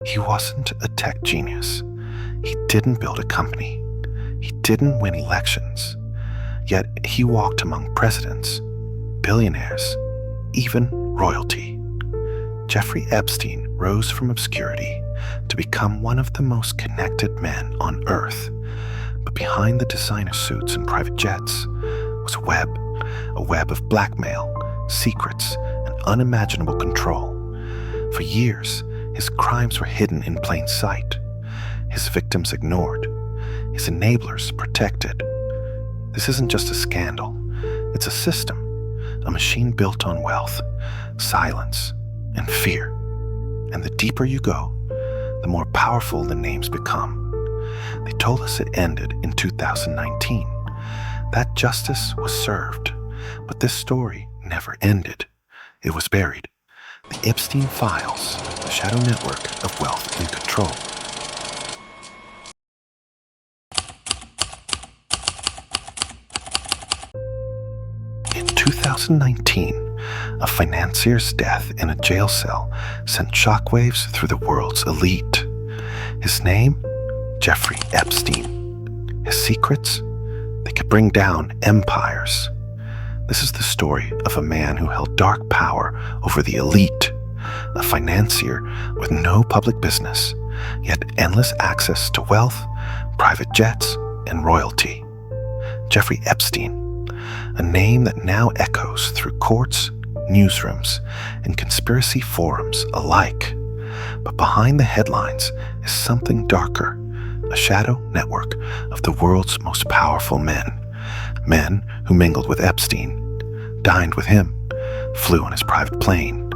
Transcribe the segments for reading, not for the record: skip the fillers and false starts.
He wasn't a tech genius. He didn't build a company. He didn't win elections. Yet he walked among presidents, billionaires, even royalty. Jeffrey Epstein rose from obscurity to become one of the most connected men on Earth. But behind the designer suits and private jets was a web of blackmail, secrets, and unimaginable control. For years, his crimes were hidden in plain sight, his victims ignored, his enablers protected. This isn't just a scandal, it's a system, a machine built on wealth, silence, and fear. And the deeper you go, the more powerful the names become. They told us it ended in 2019, that justice was served, but this story never ended. It was buried. The Epstein Files, the shadow network of wealth and control. In 2019, a financier's death in a jail cell sent shockwaves through the world's elite. His name? Jeffrey Epstein. His secrets? They could bring down empires. This is the story of a man who held dark power over the elite, a financier with no public business, yet endless access to wealth, private jets, and royalty. Jeffrey Epstein, a name that now echoes through courts, newsrooms, and conspiracy forums alike. But behind the headlines is something darker, a shadow network of the world's most powerful men who mingled with Epstein, dined with him, flew on his private plane,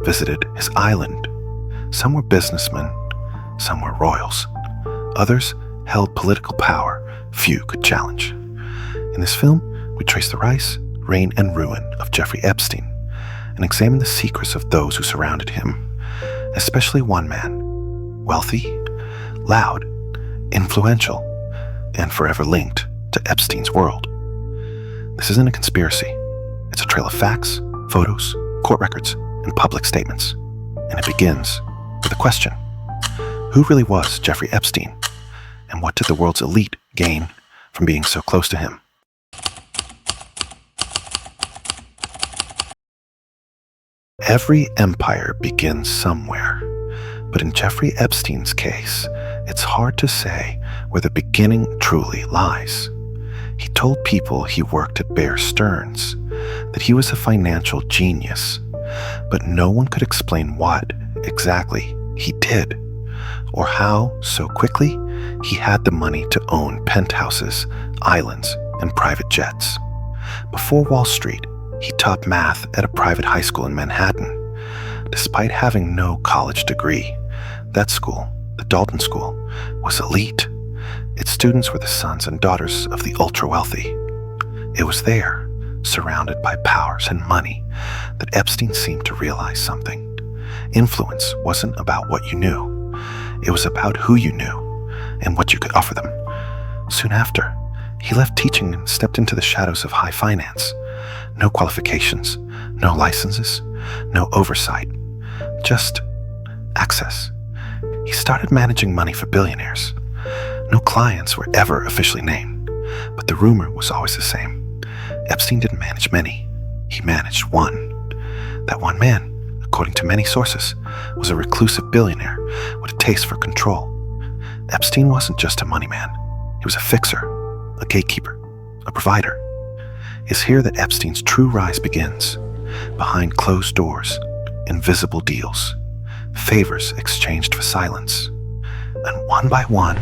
visited his island. Some were businessmen, some were royals. Others held political power few could challenge. In this film, we trace the rise, reign, and ruin of Jeffrey Epstein and examine the secrets of those who surrounded him, especially one man, wealthy, loud, influential, and forever linked to Epstein's world. This isn't a conspiracy. It's a trail of facts, photos, court records, and public statements. And it begins with a question. Who really was Jeffrey Epstein? And what did the world's elite gain from being so close to him? Every empire begins somewhere. But in Jeffrey Epstein's case, it's hard to say where the beginning truly lies. He told people he worked at Bear Stearns, that he was a financial genius, but no one could explain what exactly he did, or how so quickly he had the money to own penthouses, islands, and private jets. Before Wall Street, he taught math at a private high school in Manhattan. Despite having no college degree, that school, the Dalton School, was elite. Its students were the sons and daughters of the ultra-wealthy. It was there, surrounded by powers and money, that Epstein seemed to realize something. Influence wasn't about what you knew. It was about who you knew and what you could offer them. Soon after, he left teaching and stepped into the shadows of high finance. No qualifications, no licenses, no oversight, just access. He started managing money for billionaires. No clients were ever officially named, but the rumor was always the same. Epstein didn't manage many, he managed one. That one man, according to many sources, was a reclusive billionaire with a taste for control. Epstein wasn't just a money man, he was a fixer, a gatekeeper, a provider. It's here that Epstein's true rise begins, behind closed doors, invisible deals, favors exchanged for silence. And one by one,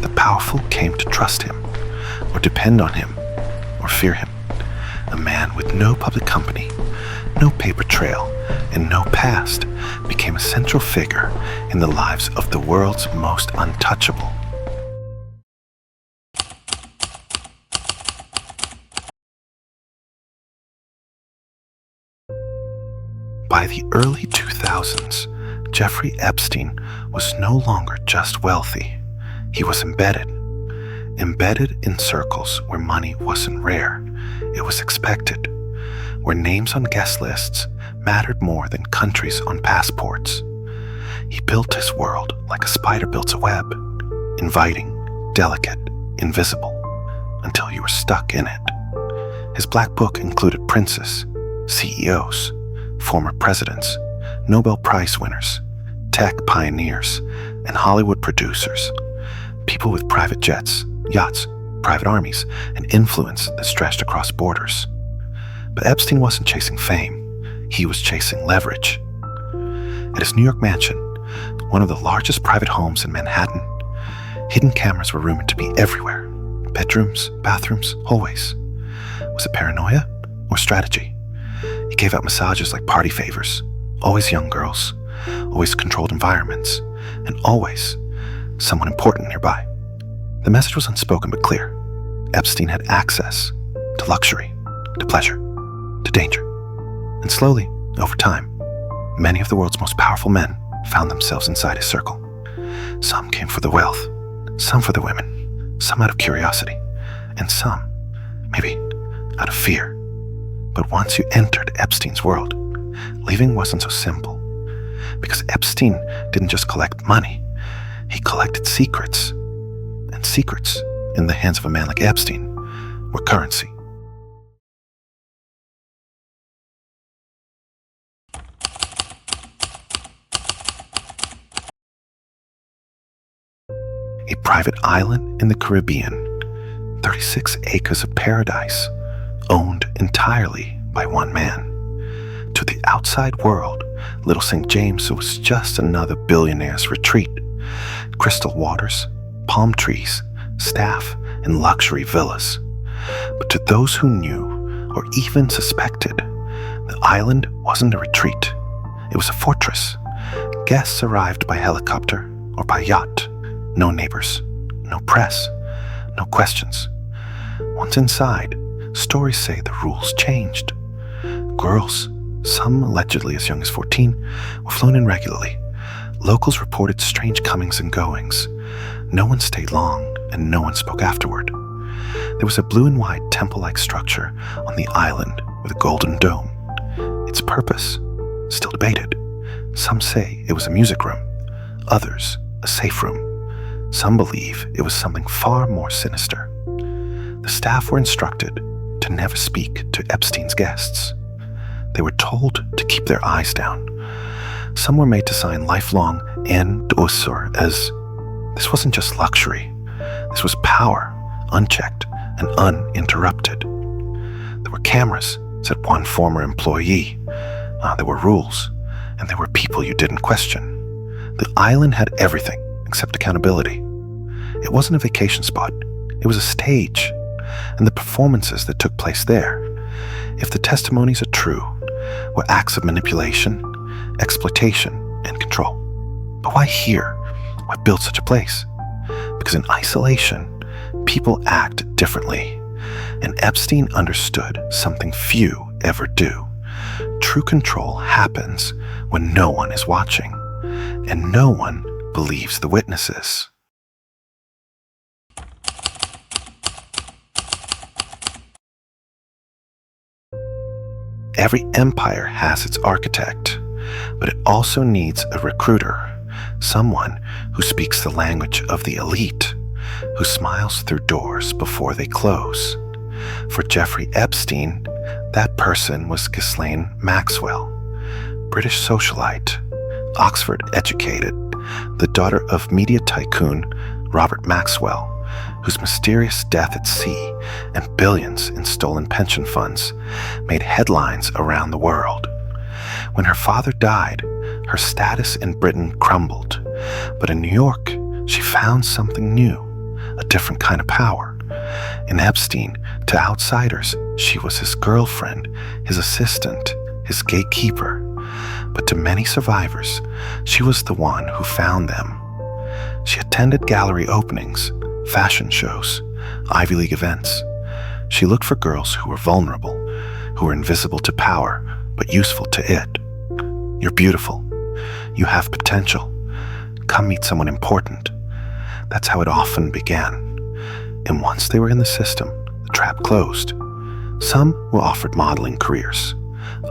the powerful came to trust him, or depend on him, or fear him. A man with no public company, no paper trail, and no past became a central figure in the lives of the world's most untouchable. By the early 2000s, Jeffrey Epstein was no longer just wealthy. He was embedded in circles where money wasn't rare, it was expected, where names on guest lists mattered more than countries on passports. He built his world like a spider builds a web, inviting, delicate, invisible, until you were stuck in it. His black book included princes, CEOs, former presidents, Nobel Prize winners, tech pioneers, and Hollywood producers, people with private jets, yachts, private armies, and influence that stretched across borders. But Epstein wasn't chasing fame. He was chasing leverage. At his New York mansion, one of the largest private homes in Manhattan, hidden cameras were rumored to be everywhere. Bedrooms, bathrooms, hallways. Was it paranoia or strategy? He gave out massages like party favors, always young girls, always controlled environments, and always someone important nearby. The message was unspoken but clear. Epstein had access to luxury, to pleasure, to danger. And slowly, over time, many of the world's most powerful men found themselves inside his circle. Some came for the wealth, some for the women, some out of curiosity, and some, maybe, out of fear. But once you entered Epstein's world, leaving wasn't so simple. Because Epstein didn't just collect money, he collected secrets. And secrets, in the hands of a man like Epstein, were currency. A private island in the Caribbean, 36 acres of paradise, owned entirely by one man. To the outside world, Little St. James was just another billionaire's retreat. Crystal waters, palm trees, staff, and luxury villas. But to those who knew, or even suspected, the island wasn't a retreat. It was a fortress. Guests arrived by helicopter or by yacht. No neighbors, no press, no questions. Once inside, stories say the rules changed. Girls, some allegedly as young as 14, were flown in regularly. Locals reported strange comings and goings. No one stayed long, and no one spoke afterward. There was a blue and white temple-like structure on the island with a golden dome. Its purpose, still debated. Some say it was a music room, others a safe room. Some believe it was something far more sinister. The staff were instructed to never speak to Epstein's guests. They were told to keep their eyes down. Some were made to sign lifelong N-Dosur, as this wasn't just luxury. This was power, unchecked and uninterrupted. There were cameras, said one former employee. There were rules, and there were people you didn't question. The island had everything except accountability. It wasn't a vacation spot. It was a stage, and the performances that took place there, if the testimonies are true, were acts of manipulation, exploitation, and control. But why here? Why build such a place? Because in isolation, people act differently, and Epstein understood something few ever do. True control happens when no one is watching, and no one believes the witnesses. Every empire has its architect, but it also needs a recruiter, someone who speaks the language of the elite, who smiles through doors before they close. For Jeffrey Epstein, that person was Ghislaine Maxwell, British socialite, Oxford-educated, the daughter of media tycoon Robert Maxwell, whose mysterious death at sea and billions in stolen pension funds made headlines around the world. When her father died, her status in Britain crumbled, but in New York, she found something new, a different kind of power. In Epstein, to outsiders, she was his girlfriend, his assistant, his gatekeeper. But to many survivors, she was the one who found them. She attended gallery openings, fashion shows, Ivy League events. She looked for girls who were vulnerable, who were invisible to power, but useful to it. You're beautiful. You have potential. Come meet someone important. That's how it often began. And once they were in the system, the trap closed. Some were offered modeling careers.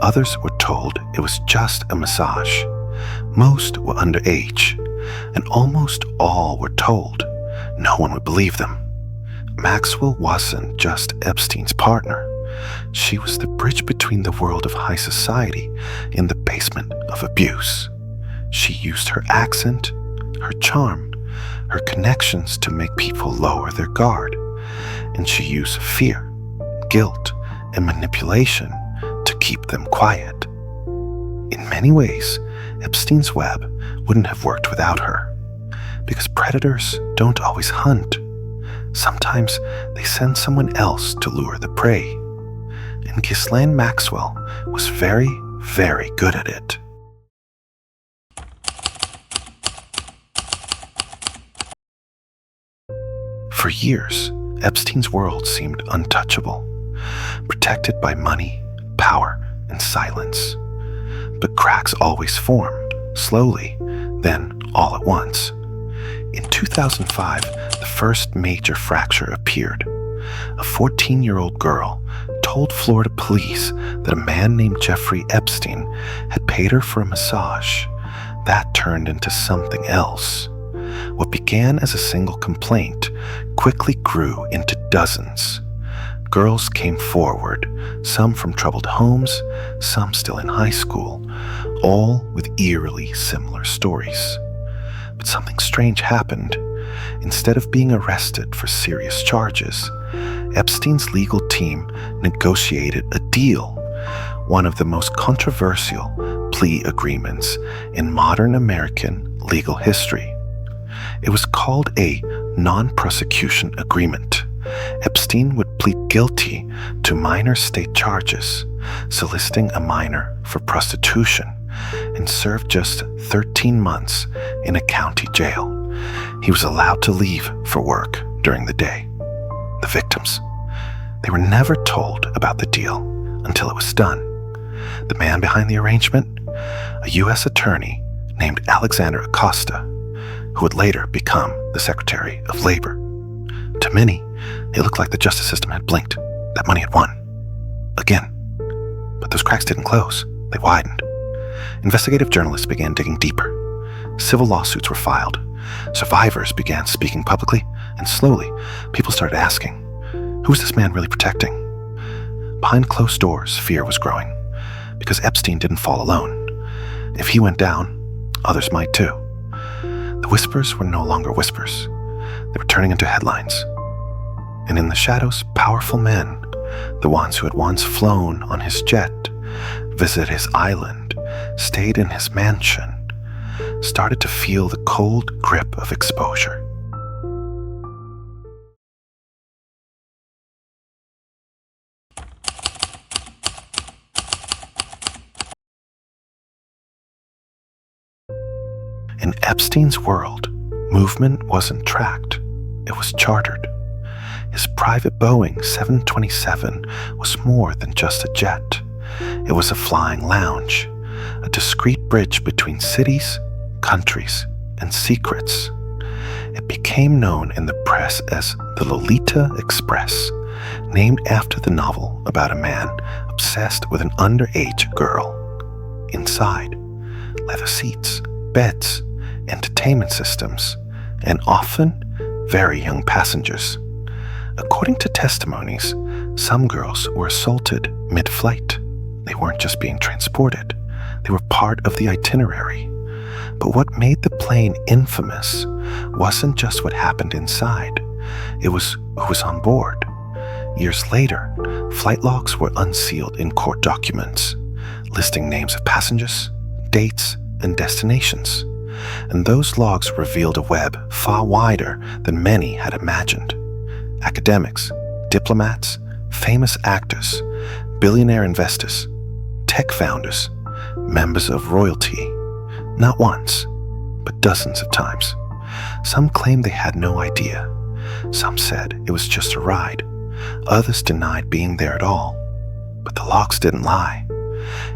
Others were told it was just a massage. Most were underage, and almost all were told no one would believe them. Maxwell wasn't just Epstein's partner. She was the bridge between the world of high society and the basement of abuse. She used her accent, her charm, her connections to make people lower their guard, and she used fear, guilt, and manipulation to keep them quiet. In many ways, Epstein's web wouldn't have worked without her, because predators don't always hunt. Sometimes they send someone else to lure the prey, and Ghislaine Maxwell was very, very good at it. For years, Epstein's world seemed untouchable, protected by money, power, and silence. But cracks always form, slowly, then all at once. In 2005, the first major fracture appeared. A 14-year-old girl told Florida police that a man named Jeffrey Epstein had paid her for a massage. That turned into something else. What began as a single complaint quickly grew into dozens. Girls came forward, some from troubled homes, some still in high school, all with eerily similar stories. But something strange happened. Instead of being arrested for serious charges, Epstein's legal team negotiated a deal, one of the most controversial plea agreements in modern American legal history. It was called a non-prosecution agreement. Epstein would plead guilty to minor state charges, soliciting a minor for prostitution, and served just 13 months in a county jail. He was allowed to leave for work during the day. The victims, they were never told about the deal until it was done. The man behind the arrangement, a U.S. attorney named Alexander Acosta, who would later become the Secretary of Labor. To many, it looked like the justice system had blinked, that money had won. Again. But those cracks didn't close, they widened. Investigative journalists began digging deeper. Civil lawsuits were filed. Survivors began speaking publicly, and slowly, people started asking, who was this man really protecting? Behind closed doors, fear was growing, because Epstein didn't fall alone. If he went down, others might too. The whispers were no longer whispers. They were turning into headlines. And in the shadows, powerful men, the ones who had once flown on his jet, visited his island, stayed in his mansion, started to feel the cold grip of exposure. In Epstein's world, movement wasn't tracked, it was chartered. His private Boeing 727 was more than just a jet. It was a flying lounge, a discreet bridge between cities, countries, and secrets. It became known in the press as the Lolita Express, named after the novel about a man obsessed with an underage girl. Inside, leather seats, beds, entertainment systems, and often very young passengers. According to testimonies, some girls were assaulted mid-flight. They weren't just being transported, they were part of the itinerary. But what made the plane infamous wasn't just what happened inside, it was who was on board. Years later, flight logs were unsealed in court documents, listing names of passengers, dates, and destinations. And those logs revealed a web far wider than many had imagined. Academics, diplomats, famous actors, billionaire investors, tech founders, members of royalty, not once, but dozens of times. Some claimed they had no idea. Some said it was just a ride. Others denied being there at all. But the logs didn't lie.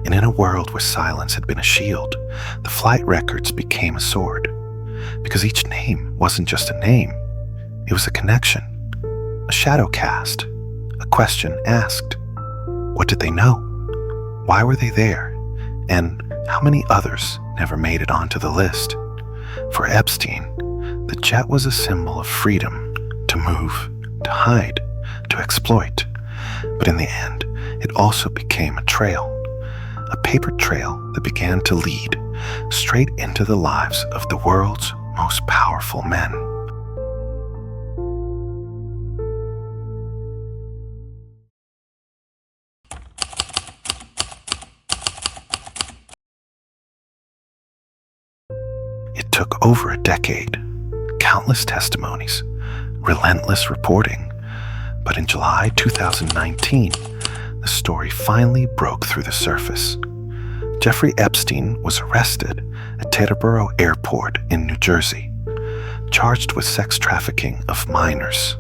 And in a world where silence had been a shield, the flight records became a sword. Because each name wasn't just a name, it was a connection, a shadow cast, a question asked. What did they know? Why were they there? And How many others never made it onto the list? For Epstein, the jet was a symbol of freedom to move, to hide, to exploit. But in the end, it also became a trail, a paper trail that began to lead straight into the lives of the world's most powerful men. It took over a decade, countless testimonies, relentless reporting, but in July 2019, the story finally broke through the surface. Jeffrey Epstein was arrested at Teterboro Airport in New Jersey, charged with sex trafficking of minors.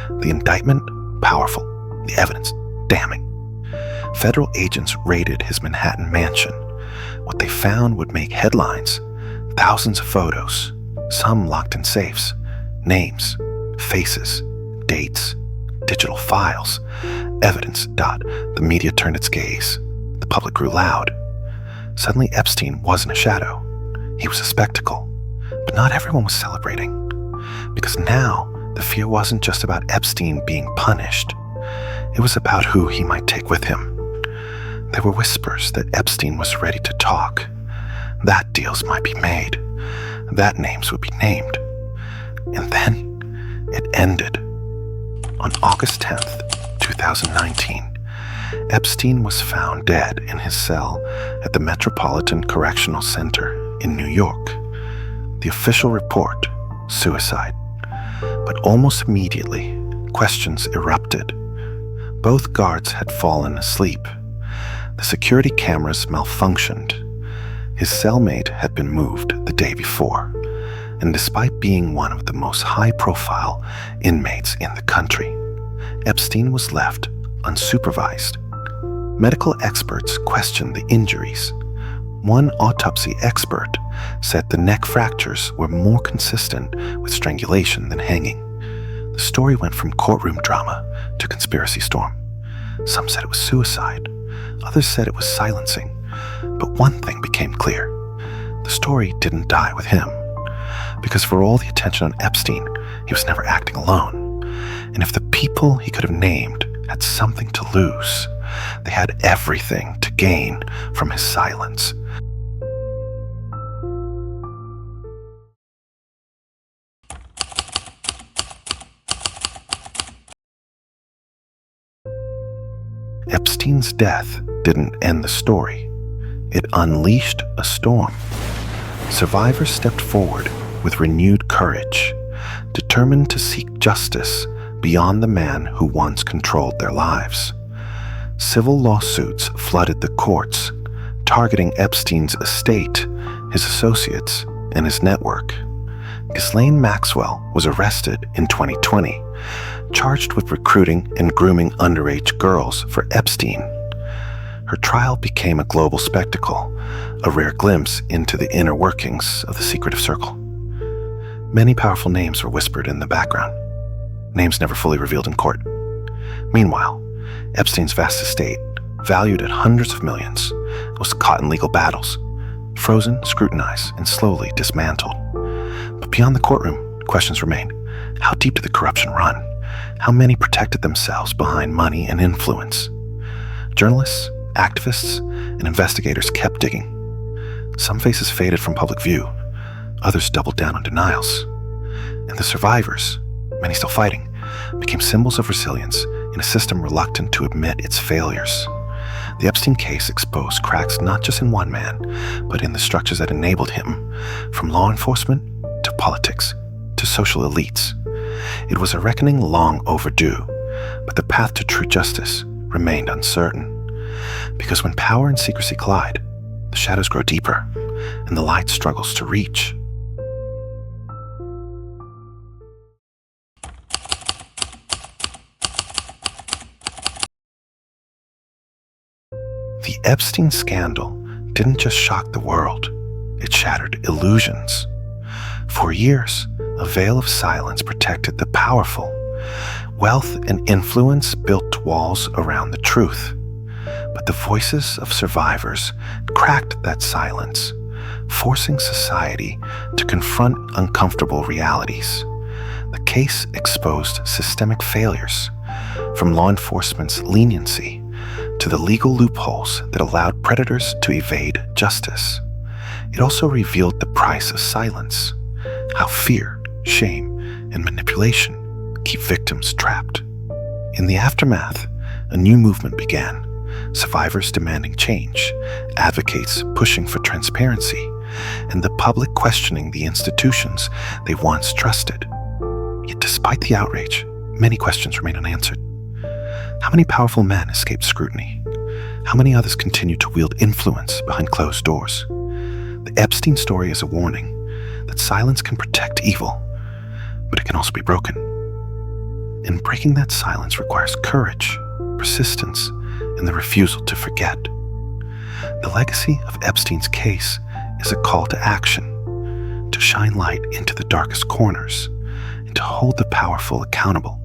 The indictment, powerful, the evidence, damning. Federal agents raided his Manhattan mansion. What they found would make headlines. Thousands of photos, some locked in safes, names, faces, dates, digital files, evidence. The media turned its gaze. The public grew loud. Suddenly, Epstein wasn't a shadow. He was a spectacle. But not everyone was celebrating. Because now, the fear wasn't just about Epstein being punished. It was about who he might take with him. There were whispers that Epstein was ready to talk, that deals might be made, that names would be named. And then it ended. On August 10th, 2019, Epstein was found dead in his cell at the Metropolitan Correctional Center in New York. The official report, suicide. But almost immediately, questions erupted. Both guards had fallen asleep. The security cameras malfunctioned. His cellmate had been moved the day before, and despite being one of the most high-profile inmates in the country, Epstein was left unsupervised. Medical experts questioned the injuries. One autopsy expert said the neck fractures were more consistent with strangulation than hanging. The story went from courtroom drama to conspiracy storm. Some said it was suicide. Others said it was silencing. But one thing became clear. The story didn't die with him. Because for all the attention on Epstein, he was never acting alone. And if the people he could have named had something to lose, they had everything to gain from his silence. Epstein's death didn't end the story. It unleashed a storm. Survivors stepped forward with renewed courage, determined to seek justice beyond the man who once controlled their lives. Civil lawsuits flooded the courts, targeting Epstein's estate, his associates, and his network. Ghislaine Maxwell was arrested in 2020, charged with recruiting and grooming underage girls for Epstein. Her trial became a global spectacle, a rare glimpse into the inner workings of the secretive circle. Many powerful names were whispered in the background, names never fully revealed in court. Meanwhile, Epstein's vast estate, valued at hundreds of millions, was caught in legal battles, frozen, scrutinized, and slowly dismantled. But beyond the courtroom, questions remained. How deep did the corruption run? How many protected themselves behind money and influence? Journalists, activists, and investigators kept digging. Some faces faded from public view. Others doubled down on denials. And the survivors, many still fighting, became symbols of resilience in a system reluctant to admit its failures. The Epstein case exposed cracks not just in one man, but in the structures that enabled him, from law enforcement to politics to social elites. It was a reckoning long overdue, but the path to true justice remained uncertain. Because when power and secrecy collide, the shadows grow deeper, and the light struggles to reach. The Epstein scandal didn't just shock the world, it shattered illusions. For years, a veil of silence protected the powerful. Wealth and influence built walls around the truth. But the voices of survivors cracked that silence, forcing society to confront uncomfortable realities. The case exposed systemic failures, from law enforcement's leniency to the legal loopholes that allowed predators to evade justice. It also revealed the price of silence, how fear, shame, and manipulation keep victims trapped. In the aftermath, a new movement began, survivors demanding change, advocates pushing for transparency, and the public questioning the institutions they once trusted. Yet despite the outrage, many questions remain unanswered. How many powerful men escaped scrutiny? How many others continue to wield influence behind closed doors? The Epstein story is a warning that silence can protect evil, but it can also be broken. And breaking that silence requires courage, persistence, and the refusal to forget. The legacy of Epstein's case is a call to action, to shine light into the darkest corners, and to hold the powerful accountable.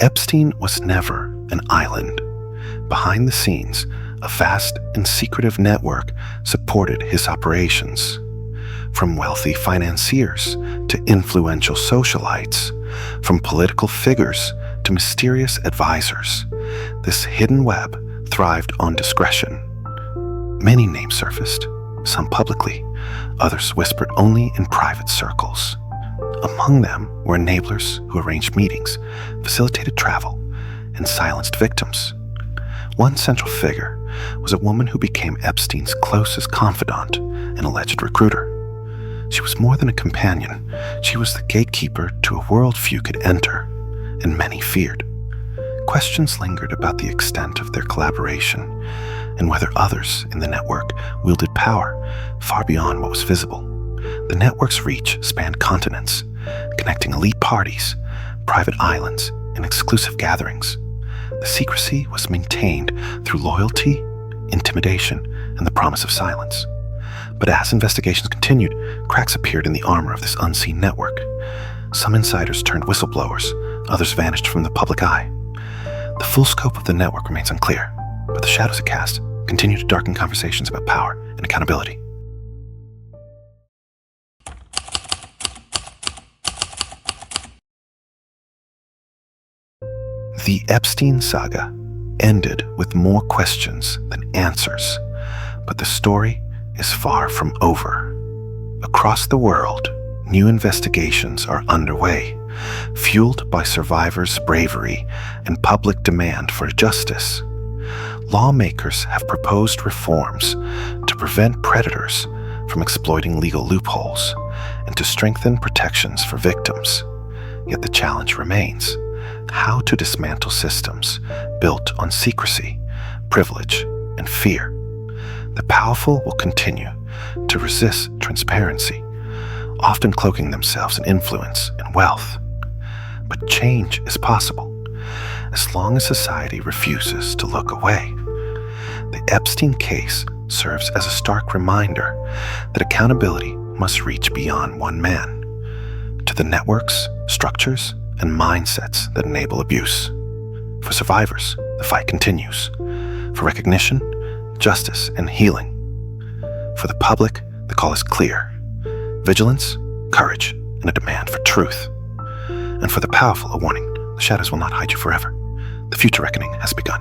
Epstein was never an island. Behind the scenes, a vast and secretive network supported his operations. From wealthy financiers to influential socialites, from political figures to mysterious advisors, this hidden web thrived on discretion. Many names surfaced, some publicly, others whispered only in private circles. Among them were enablers who arranged meetings, facilitated travel, and silenced victims. One central figure was a woman who became Epstein's closest confidant and alleged recruiter. She was more than a companion. She was the gatekeeper to a world few could enter, and many feared. Questions lingered about the extent of their collaboration and whether others in the network wielded power far beyond what was visible. The network's reach spanned continents, connecting elite parties, private islands, and exclusive gatherings. The secrecy was maintained through loyalty, intimidation, and the promise of silence. But as investigations continued, cracks appeared in the armor of this unseen network. Some insiders turned whistleblowers, others vanished from the public eye. The full scope of the network remains unclear, but the shadows it cast continue to darken conversations about power and accountability. The Epstein saga ended with more questions than answers, but the story is far from over. Across the world, new investigations are underway, fueled by survivors' bravery and public demand for justice. Lawmakers have proposed reforms to prevent predators from exploiting legal loopholes and to strengthen protections for victims. Yet the challenge remains: how to dismantle systems built on secrecy, privilege, and fear. The powerful will continue to resist transparency, often cloaking themselves in influence and wealth. But change is possible, as long as society refuses to look away. The Epstein case serves as a stark reminder that accountability must reach beyond one man, to the networks, structures, and mindsets that enable abuse. For survivors, the fight continues. For recognition, justice, and healing. For the public, the call is clear: vigilance, courage, and a demand for truth. And for the powerful, a warning: the shadows will not hide you forever. The future reckoning has begun.